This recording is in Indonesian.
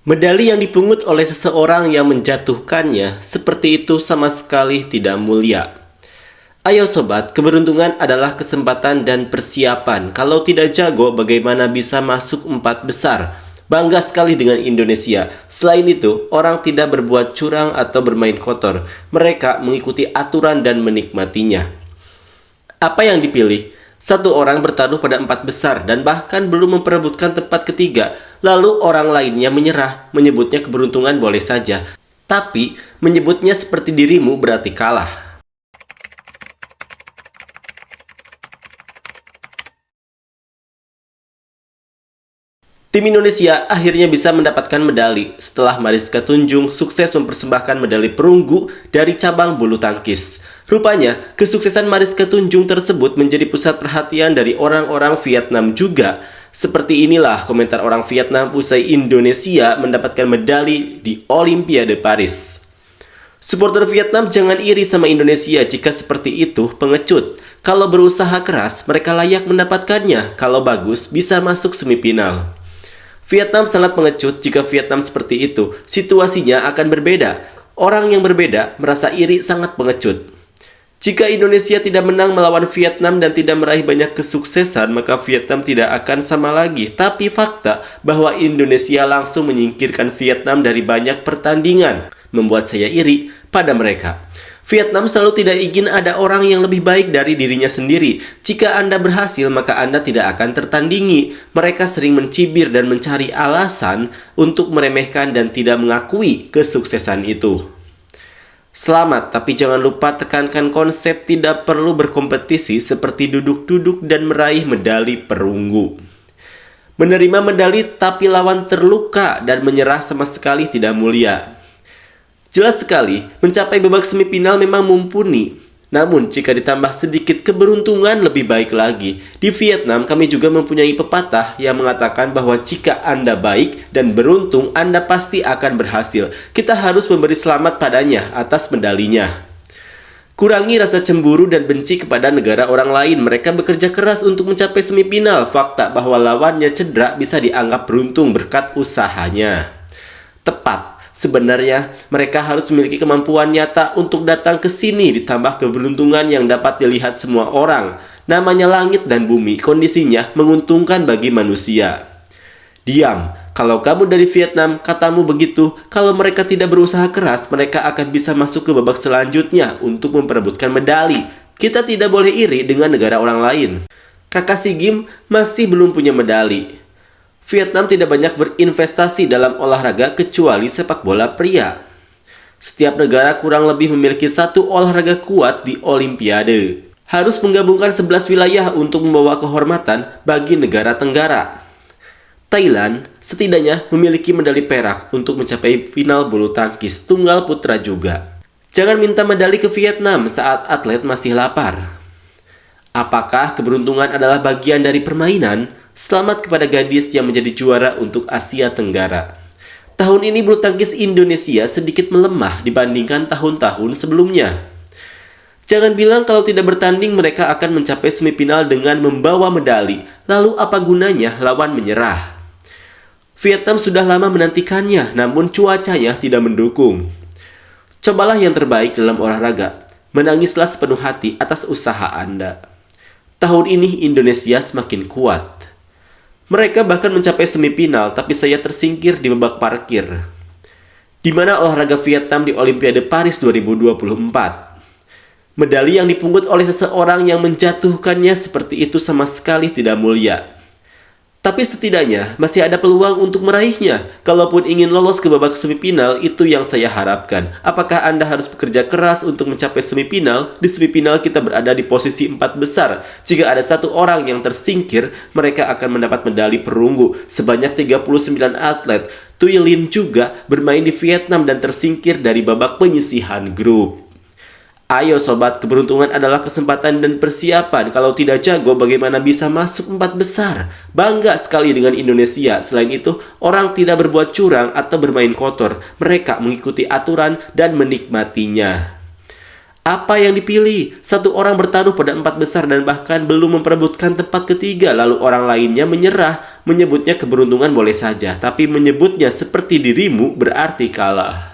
Medali yang dipungut oleh seseorang yang menjatuhkannya seperti itu sama sekali tidak mulia. Ayo sobat, keberuntungan adalah kesempatan dan persiapan. Kalau tidak jago, bagaimana bisa masuk 4 besar? Bangga sekali dengan Indonesia. Selain itu, orang tidak berbuat curang atau bermain kotor. Mereka mengikuti aturan dan menikmatinya. Apa yang dipilih? Satu orang bertaruh pada 4 besar dan bahkan belum memperebutkan tempat ketiga. Lalu orang lainnya menyerah, menyebutnya keberuntungan boleh saja. Tapi, menyebutnya seperti dirimu berarti kalah. Tim Indonesia akhirnya bisa mendapatkan medali setelah Mariska Tunjung sukses mempersembahkan medali perunggu dari cabang bulu tangkis. Rupanya, kesuksesan Mariska Tunjung tersebut menjadi pusat perhatian dari orang-orang Vietnam juga. Seperti inilah komentar orang Vietnam usai Indonesia mendapatkan medali di Olimpiade Paris. Supporter Vietnam jangan iri sama Indonesia jika seperti itu pengecut. Kalau berusaha keras, mereka layak mendapatkannya. Kalau bagus, bisa masuk semifinal. Vietnam sangat pengecut jika Vietnam seperti itu. Situasinya akan berbeda. Orang yang berbeda merasa iri sangat pengecut. Jika Indonesia tidak menang melawan Vietnam dan tidak meraih banyak kesuksesan, maka Vietnam tidak akan sama lagi. Tapi fakta bahwa Indonesia langsung menyingkirkan Vietnam dari banyak pertandingan membuat saya iri pada mereka. Vietnam selalu tidak ingin ada orang yang lebih baik dari dirinya sendiri. Jika Anda berhasil, maka Anda tidak akan tertandingi. Mereka sering mencibir dan mencari alasan untuk meremehkan dan tidak mengakui kesuksesan itu. Selamat, tapi jangan lupa tekankan konsep tidak perlu berkompetisi seperti duduk-duduk dan meraih medali perunggu. Menerima medali tapi lawan terluka dan menyerah sama sekali tidak mulia. Jelas sekali, mencapai babak semifinal memang mumpuni. Namun, jika ditambah sedikit keberuntungan lebih baik lagi. Di Vietnam, kami juga mempunyai pepatah yang mengatakan bahwa jika Anda baik dan beruntung, Anda pasti akan berhasil. Kita harus memberi selamat padanya atas medalinya. Kurangi rasa cemburu dan benci kepada negara orang lain. Mereka bekerja keras untuk mencapai semifinal. Fakta bahwa lawannya cedera bisa dianggap beruntung berkat usahanya. Tepat. Sebenarnya, mereka harus memiliki kemampuan nyata untuk datang ke sini ditambah keberuntungan yang dapat dilihat semua orang. Namanya langit dan bumi, kondisinya menguntungkan bagi manusia. Diam, kalau kamu dari Vietnam, katamu begitu. Kalau mereka tidak berusaha keras, mereka akan bisa masuk ke babak selanjutnya untuk memperebutkan medali. Kita tidak boleh iri dengan negara orang lain. Kakak Sigim masih belum punya medali. Vietnam tidak banyak berinvestasi dalam olahraga kecuali sepak bola pria. Setiap negara kurang lebih memiliki satu olahraga kuat di Olimpiade. Harus menggabungkan 11 wilayah untuk membawa kehormatan bagi negara Tenggara. Thailand setidaknya memiliki medali perak untuk mencapai final bulu tangkis tunggal putra juga. Jangan minta medali ke Vietnam saat atlet masih lapar. Apakah keberuntungan adalah bagian dari permainan? Selamat kepada gadis yang menjadi juara untuk Asia Tenggara. Tahun ini bulu tangkis Indonesia sedikit melemah dibandingkan tahun-tahun sebelumnya. Jangan bilang kalau tidak bertanding mereka akan mencapai semifinal dengan membawa medali. Lalu apa gunanya lawan menyerah? Vietnam sudah lama menantikannya, namun cuacanya tidak mendukung. Cobalah yang terbaik dalam olahraga. Menangislah sepenuh hati atas usaha Anda. Tahun ini Indonesia semakin kuat. Mereka bahkan mencapai semifinal, tapi saya tersingkir di babak parkir. Di mana olahraga Vietnam di Olimpiade Paris 2024. Medali yang dipungut oleh seseorang yang menjatuhkannya seperti itu sama sekali tidak mulia. Tapi setidaknya masih ada peluang untuk meraihnya. Kalaupun ingin lolos ke babak semifinal, itu yang saya harapkan. Apakah Anda harus bekerja keras untuk mencapai semifinal? Di semifinal kita berada di posisi 4 besar. Jika ada satu orang yang tersingkir, mereka akan mendapat medali perunggu. Sebanyak 39 atlet. Thuy Linh juga bermain di Vietnam dan tersingkir dari babak penyisihan grup. Ayo sobat, keberuntungan adalah kesempatan dan persiapan. Kalau tidak jago, bagaimana bisa masuk 4 besar? Bangga sekali dengan Indonesia. Selain itu, orang tidak berbuat curang atau bermain kotor. Mereka mengikuti aturan dan menikmatinya. Apa yang dipilih? Satu orang bertaruh pada 4 besar dan bahkan belum memperebutkan tempat ketiga, lalu orang lainnya menyerah. Menyebutnya keberuntungan boleh saja, tapi menyebutnya seperti dirimu berarti kalah.